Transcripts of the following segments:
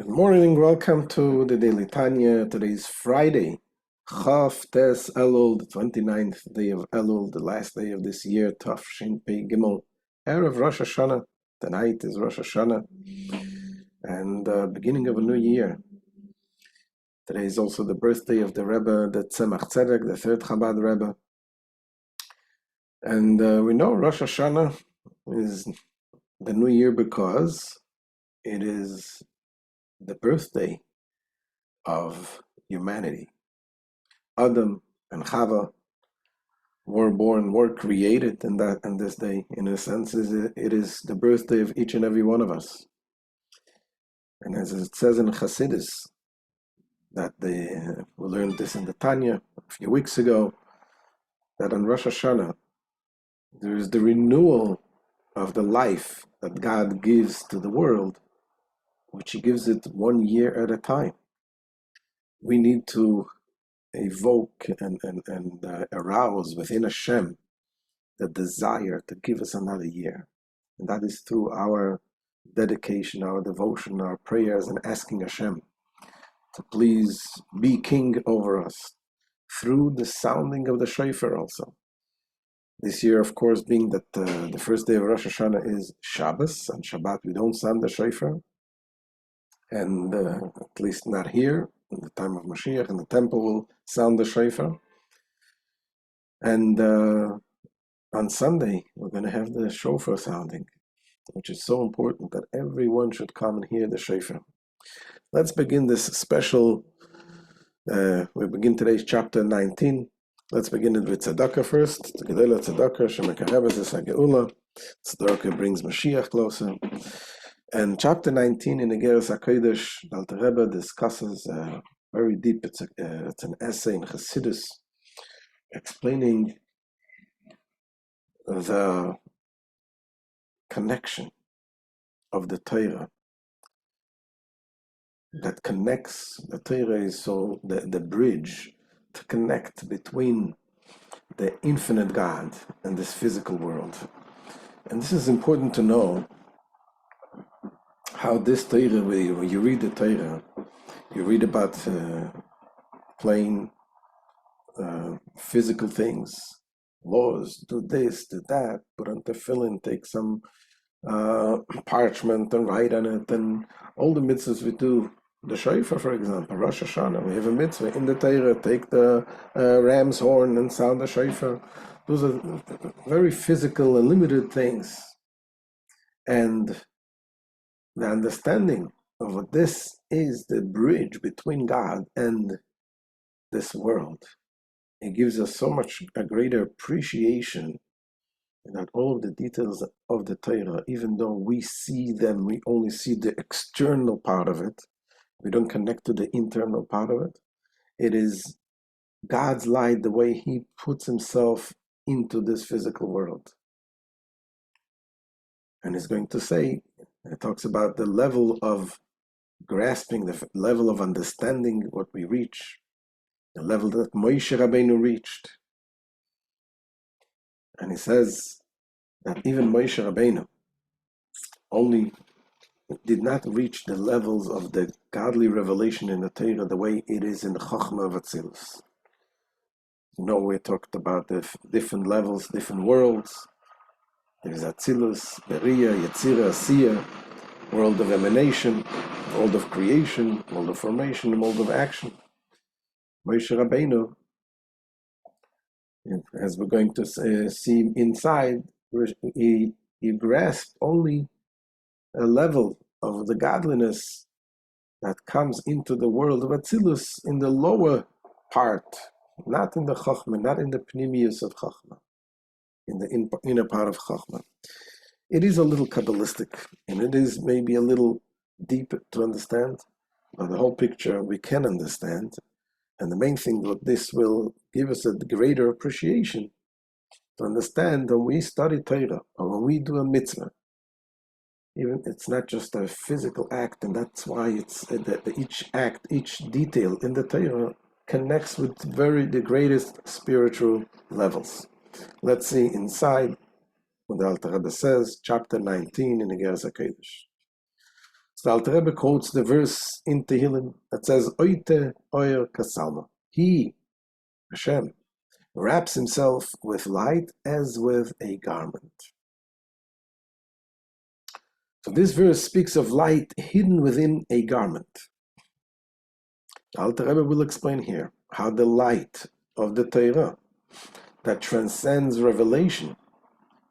Good morning, welcome to the Daily Tanya. Today is Friday, Chaf Tes Elul, the 29th day of Elul, the last day of this year, Taf Shin Pei Gimel, Erev Rosh Hashanah. Tonight is Rosh Hashanah, and beginning of a new year. Today is also the birthday of the Rebbe, the Tzemach Tzedek, the third Chabad Rebbe. And we know Rosh Hashanah is the new year because it is the birthday of humanity. Adam and Chava were born, were created in this day. In a sense, it is the birthday of each and every one of us. And as it says in Chassidus, that we learned this in the Tanya a few weeks ago, that on Rosh Hashanah, there is the renewal of the life that God gives to the world, which He gives it 1 year at a time. We need to evoke and arouse within Hashem the desire to give us another year. And that is through our dedication, our devotion, our prayers, and asking Hashem to please be king over us through the sounding of the shofar also. This year, of course, being that the first day of Rosh Hashanah is Shabbos, and Shabbat we don't sound the shofar, and at least not here. In the time of Mashiach, in the temple will sound the shofar. And on Sunday, we're going to have the shofar sounding, which is so important that everyone should come and hear the shofar. Let's begin this special, we begin today's chapter 19. Let's begin it with tzedakah first. Tzedakah, shemekarebes es hageula. Tzedakah brings Mashiach closer. And chapter 19 in Igeret HaKodesh, the Alter Rebbe discusses very deep. It's an essay in Chassidus explaining the connection of the Torah that connects. The Torah is so the bridge to connect between the infinite God and this physical world. And this is important to know how this Torah, when you read the Torah, you read about plain physical things, laws, do this, do that, put on tefillin, take some parchment and write on it, and all the mitzvahs we do. The shofar, for example, Rosh Hashanah, we have a mitzvah in the Torah, take the ram's horn and sound the shofar. Those are very physical and limited things. And the understanding of what this is, the bridge between God and this world, it gives us so much a greater appreciation that all of the details of the Torah, even though we see them, we only see the external part of it. We don't connect to the internal part of it. It is God's light, the way He puts Himself into this physical world. And He's going to say, it talks about the level of grasping, the level of understanding what we reach, the level that Moshe Rabbeinu reached. And he says that even Moshe Rabbeinu only did not reach the levels of the godly revelation in the Torah the way it is in the Chochmah of Atzilus. You know, we talked about the different levels, different worlds. There's Atzilus, Beria, Yetzirah, Asiya, world of emanation, world of creation, world of formation, world of action. Moshe Rabbeinu, as we're going to see inside, he grasped only a level of the godliness that comes into the world of Atzilus in the lower part, not in the Chochmah, not in the Pnimius of Chochmah, in the inner part of Chochmah. It is a little Kabbalistic, and it is maybe a little deep to understand, but the whole picture we can understand. And the main thing that this will give us a greater appreciation to understand when we study Torah, or when we do a mitzvah. Even it's not just a physical act, and that's why it's each act, each detail in the Torah connects with the greatest spiritual levels. Let's see inside what the Alter Rebbe says, chapter 19 in Igeret HaKodesh. So the Alter Rebbe quotes the verse in Tehillim that says, Oite oyer kasalma. He, Hashem, wraps himself with light as with a garment. So this verse speaks of light hidden within a garment. The Alter Rebbe will explain here how the light of the Torah that transcends revelation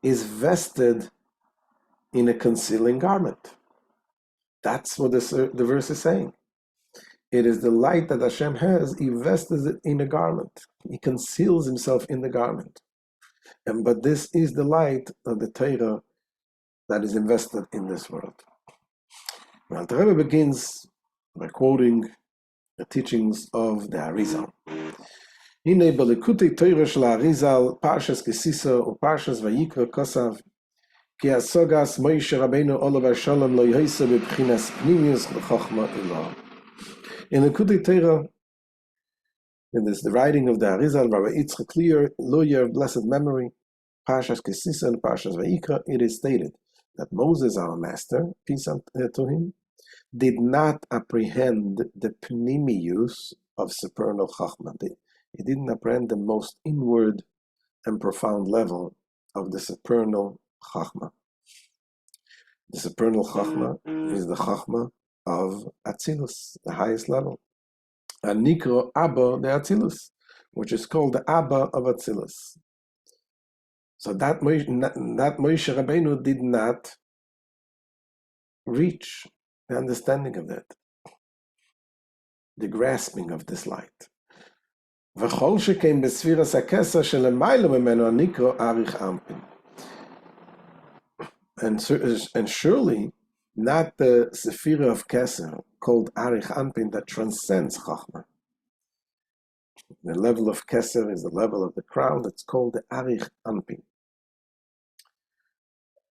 is vested in a concealing garment. That's what the verse is saying. It is the light that Hashem has, he vests it in a garment. He conceals himself in the garment. But this is the light of the Torah that is invested in this world. Now, the Rebbe begins by quoting the teachings of the Arizal. Hine belikutei Torah shel Arizal, Parshas Kisisa u Parshas Vayikra Kosav, ki asogas Moshe Rabbeinu olav Shalom lo yehisa bebchinas pnimius lechochma ilah. In the Likutei Torah, in this, the writing of the Arizal, Rabbi Yitzchak Lawyer of blessed memory, Parshas Kisisa and Parshas Vayikra, it is stated that Moses, our master, peace to him, did not apprehend the pnimius of supernal chachma. He didn't apprehend the most inward and profound level of the supernal chachma. The supernal chachma is the chachma of Atzilus, the highest level. And Nikro Abba the Atzilus, which is called the Abba of Atzilus. So that Moshe Rabbeinu did not reach the understanding of that, the grasping of this light. V'chol shekein b'sfiras hakesar shelemaylo memeno nikro arich ampin. And surely not the Sephira of Keser, called Arich Anpin, that transcends Chachma. The level of Keser is the level of the crown that's called the Arich Anpin.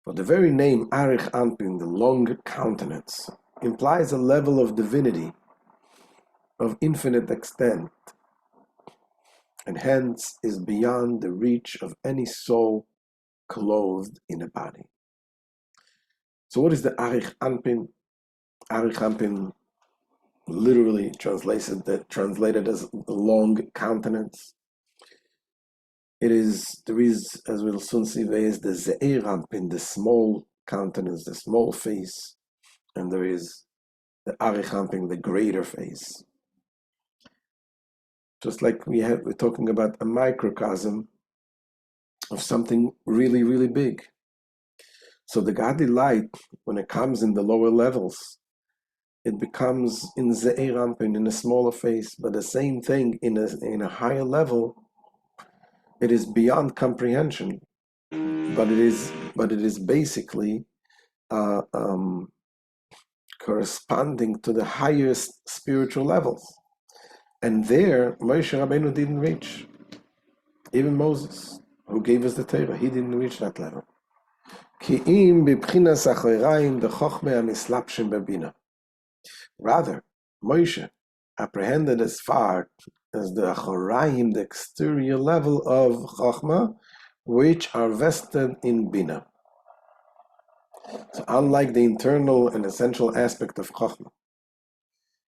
For the very name Arich Anpin, the long countenance, implies a level of divinity of infinite extent, and hence is beyond the reach of any soul clothed in a body. So what is the Arich Anpin? Arich Anpin literally translated as long countenance. There is, as we'll soon see, there is the Ze'er Anpin, the small countenance, the small face, and there is the Arich Anpin, the greater face. Just like we're talking about a microcosm of something really, really big. So the godly light, when it comes in the lower levels, it becomes in Ze'er Anpin, in a smaller face, but the same thing in a higher level, it is beyond comprehension, but it is basically corresponding to the highest spiritual levels. And there, Moshe Rabbeinu didn't reach. Even Moses, who gave us the Torah, he didn't reach that level. Rather, Moshe apprehended as far as the Achoraim, the exterior level of Chachma, which are vested in Bina. So unlike the internal and essential aspect of Chachma,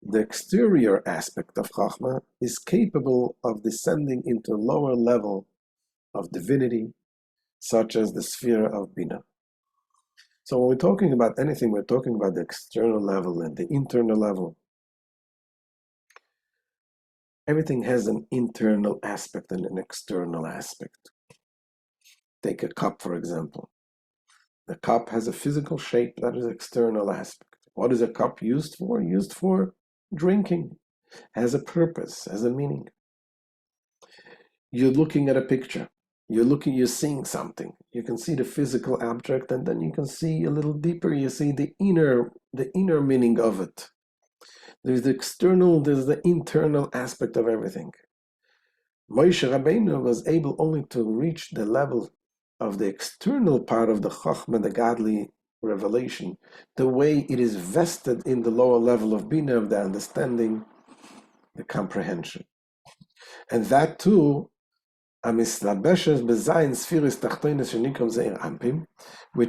the exterior aspect of Chachma is capable of descending into a lower level of divinity, such as the sphere of Bina. So when we're talking about anything, we're talking about the external level and the internal level. Everything has an internal aspect and an external aspect. Take a cup, for example. The cup has a physical shape, that is external aspect. What is a cup used for? Used for drinking. Has a purpose, has a meaning. You're looking at a picture. You're seeing something. You can see the physical object, and then you can see a little deeper. You see the inner meaning of it. There's the external, there's the internal aspect of everything. Moshe Rabbeinu was able only to reach the level of the external part of the Chachma, the godly revelation, the way it is vested in the lower level of Bina, of the understanding, the comprehension. And that too, which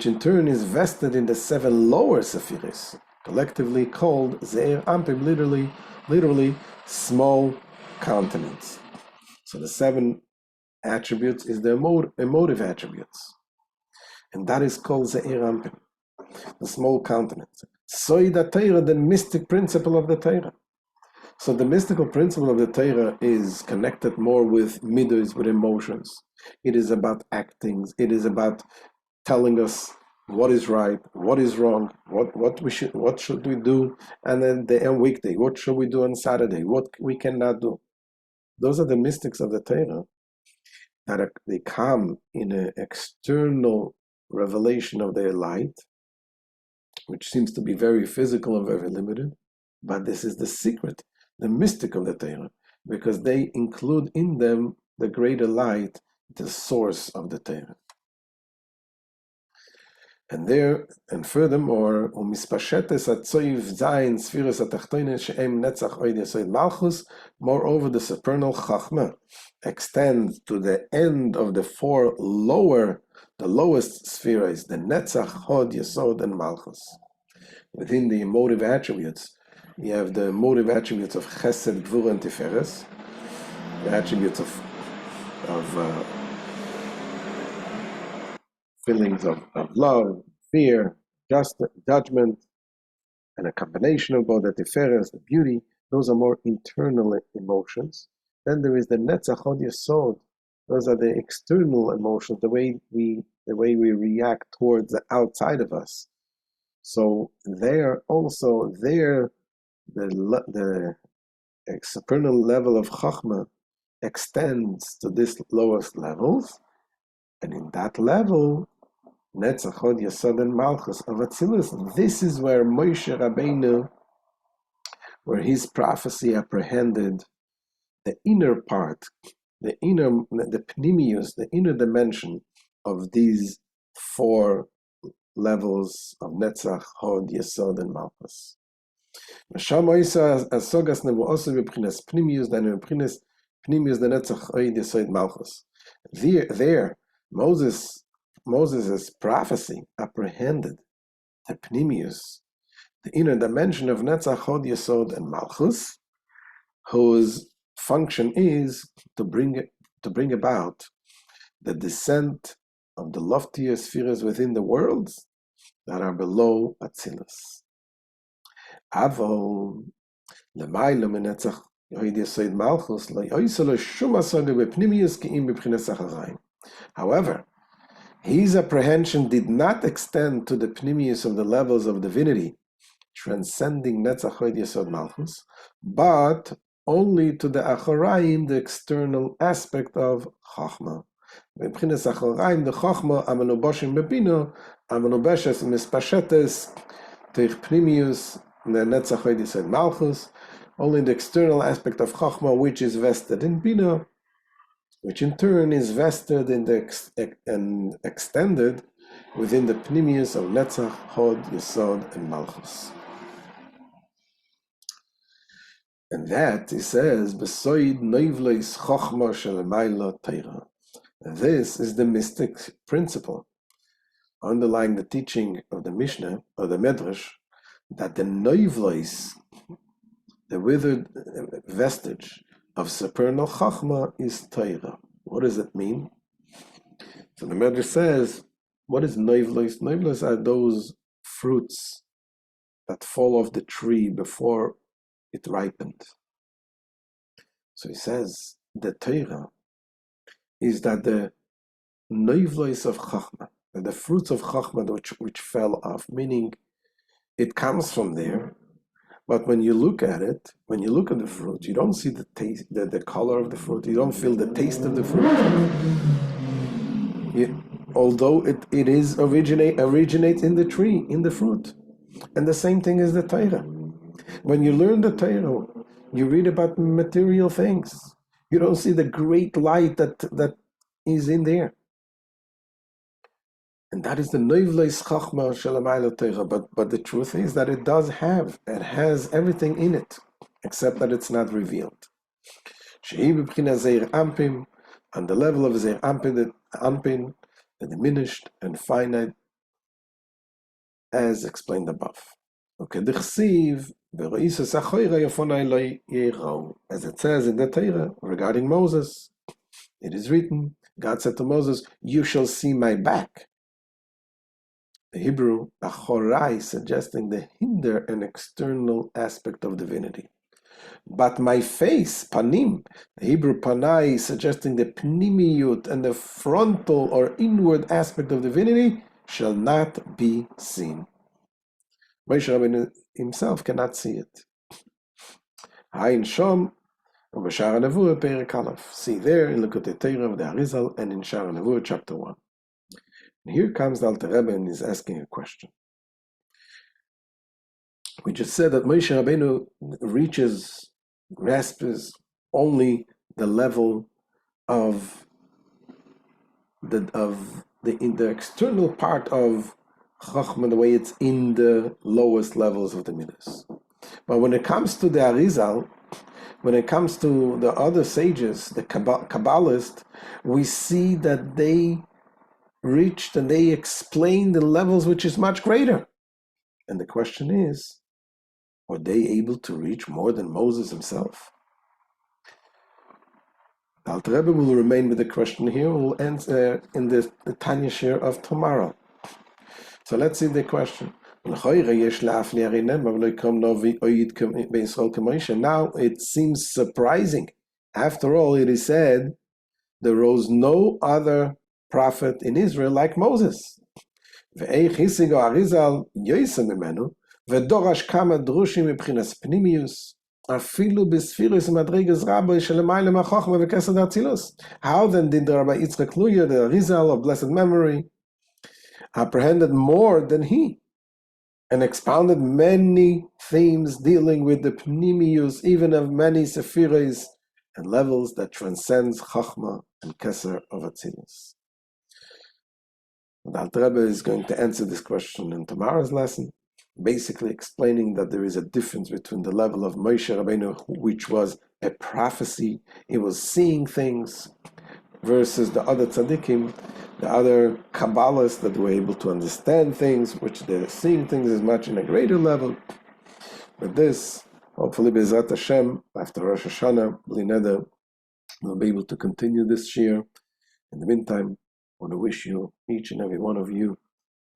in turn is vested in the 7 lower Sephiris. collectively called Ze'er Ampim, literally small continents. So the 7 attributes is the emotive attributes, and that is called Ze'er Ampim, the small continents. Soida Torah, the mystic principle of the Torah. So the mystical principle of the Torah is connected more with midos, with emotions. It is about actings. It is about telling us what is right, what is wrong, what should we do, and then on weekday, what should we do on Saturday, what we cannot do. Those are the mystics of the Torah they come in an external revelation of their light, which seems to be very physical and very limited. But this is the secret, the mystic of the Torah, because they include in them the greater light, the source of the Torah. And furthermore, moreover, the supernal Chachma extends to the end of the 4 the lowest spheres, the Netzach, Hod, Yesod, and Malchus. Within the emotive attributes, you have the emotive attributes of Chesed, Gvura, and Tiferes, the attributes of feelings of love, fear, justice, judgment, and a combination of both the Tiferes, the beauty. Those are more internal emotions. Then there is the Netzach, Hod, Yesod. Those are the external emotions, the way we react towards the outside of us. So the supernal level of Chachma extends to this lowest levels, and in that level, Netzach, Hod, Yesod, and Malchus of Atzilus, this is where Moshe Rabbeinu, where his prophecy apprehended the inner part, the pnimius, the inner dimension of these 4 levels of Netzach, Hod, Yesod, and Malchus. There, Moses' prophecy apprehended the pnimius, the inner dimension of Netzach, Hod, Yesod, and Malchus, whose function is to bring about the descent of the loftier spheres within the worlds that are below Atzilus. Avol l'maylo menetzach Hod, Yesod, Malchus lo yoiselo shum asoga bepnimius ki'im b'bchinas acharayim. However, his apprehension did not extend to the pnimius of the levels of divinity, transcending Netzach, Hod, Yesod, Malchus, but only to the Acharayim, the external aspect of Chachma. B'bchinas acharayim, the Chachma, amenuboshim bebino, amenubeshes mispashetes, teich pnimius, the Netzach, Hod, Yesod, Malchus, only the external aspect of Chachma, which is vested in Bina, which in turn is vested in and extended within the pnimius of Netzach, Hod, Yesod, and Malchus. And that, he says, Besoid Neivleis Chochma Shelemayla Torah. This is the mystic principle underlying the teaching of the Mishnah, or the Medrash, that the Neivleis, the withered vestige of supernal Chachma, is Torah. What does it mean? So the Medrash says, what is Neivleis? Neivleis are those fruits that fall off the tree before it ripened. So he says the Torah is that the neivleis of Chachma, the fruits of Chachma which fell off, meaning it comes from there, but when you look at it, when you look at the fruit, you don't see the taste, the color of the fruit, you don't feel the taste of the fruit. Although it originates in the tree, in the fruit. And the same thing is the Torah. When you learn the Torah, you read about material things. You don't see the great light that is in there. And that is the Neivleis Chachma Shelamayla Torah. But the truth is that it has everything in it, except that it's not revealed. Shehi b'bchina Zeir Ampim, on the level of Zeir Ampin, the diminished and finite, as explained above. וכדכסיב, וראיסוס אחוירה יפונה אלוהי יראו. As it says in the Torah regarding Moses, it is written, God said to Moses, you shall see my back. The Hebrew, achorai, suggesting the hinder and external aspect of divinity. But my face, panim, the Hebrew panai, suggesting the pnimiyut and the frontal or inward aspect of divinity, shall not be seen. Moshe Rabbeinu himself cannot see it. Hain Shom, B'Shar HaNevuah, Perek Aleph. See there in Likutei Torah of the Arizal and in Shar HaNevuah, chapter 1. And here comes the Alter Rebbe and is asking a question. We just said that Moshe Rabbeinu grasps only the level of the external part of Chachma, the way it's in the lowest levels of the Midas. But when it comes to the Arizal, when it comes to the other sages, the Kabbalists, we see that they reached and they explained the levels which is much greater. And the question is, were they able to reach more than Moses himself? The Alter Rebbe will remain with the question here. We'll end in the Tanya share of tomorrow. So let's see the question. Now it seems surprising. After all, it is said, there rose no other prophet in Israel like Moses. ודורש כמה דרושים מבחינת פנימיוס, אפילו בספירוס מדרגס רבי שלמעלה מהחוכמה וכסד האצילוס. How then did the Rabbi Yitzchak Luya, the Arizal of blessed memory, apprehended more than he, and expounded many themes dealing with the pnimius, even of many sephiros and levels that transcends Chachma and Keser of Atzilus? The Alter Rebbe is going to answer this question in tomorrow's lesson, basically explaining that there is a difference between the level of Moshe Rabbeinu, which was a prophecy, he was seeing things, versus the other tzaddikim, the other Kabbalists that were able to understand things, which they're seeing things as much in a greater level. But this, hopefully Be'ezrat Hashem, after Rosh Hashanah, Bli Neder, we'll be able to continue this year. In the meantime, I want to wish you, each and every one of you,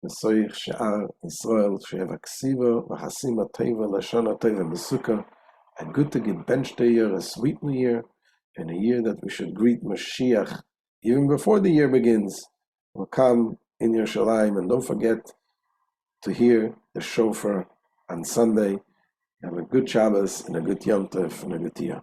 Nesoich She'ar Yisrael, She'eva Ksiva, V'Hasima Teva, Lashana Teva Mesuka, a good to get benched a year, a sweet new year, and a year that we should greet Mashiach even before the year begins. Will come in Yerushalayim, and don't forget to hear the shofar on Sunday. Have a good Shabbos and a good Yom Tov and a good year.